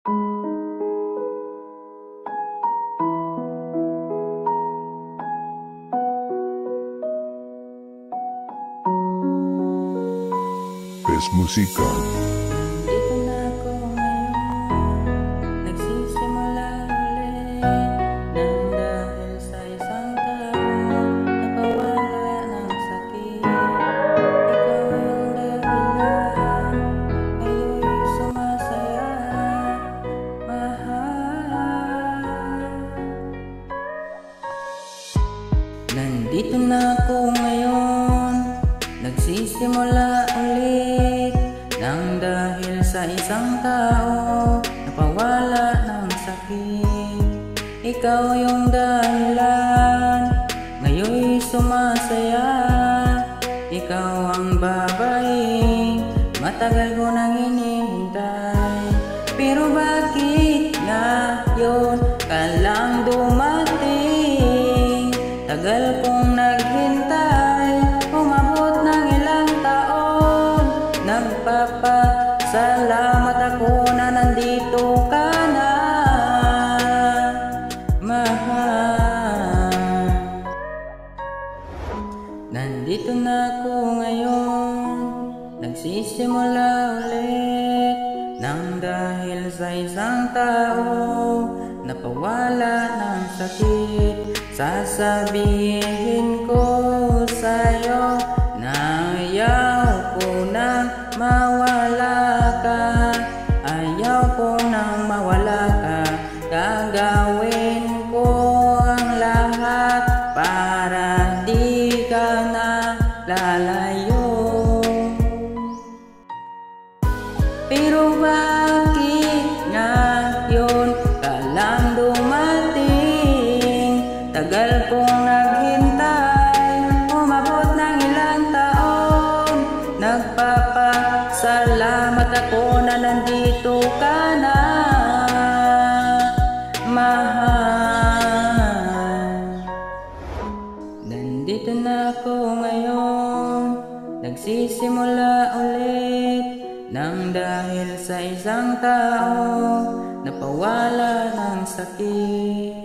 Es música. Dito na ako ngayon, nagsisimula ulit nang dahil sa isang tao napawala ng sakit. Ikaw yung dahilan, ngayon sumasaya, mahal. Nandito na ako ngayon, nagsisimula ulit nang dahil sa isang tao napawala ng sakit. Ikaw yung dahilan, ngayon'y sumasaya. Ikaw ang babaeng matagal ko nang hinihintay. Pero bakit ngayon ka lang dumating? Tagal kong naghintay, umabot ng ilang taon. Nagpapasalamat ako na nandito ka na, mahal. Nandito na ako ngayon, nagsisimula ulit nang dahil sa isang tao napawala ng sakit. Sasabihin ko sa'yo na ayaw ko nang mawala ka, ayaw ko nang mawala ka. Gagawin ko ang lahat para di ka na lalayo. Pero bakit ngayon ka lang dumating? Tagal kong naghintay, umabot ng ilang taon. Nagpapasalamat ako na nandito ka na, mahal. Nandito na ako ngayon, nagsisimula ulit nang dahil sa isang tao napawala ng sakit.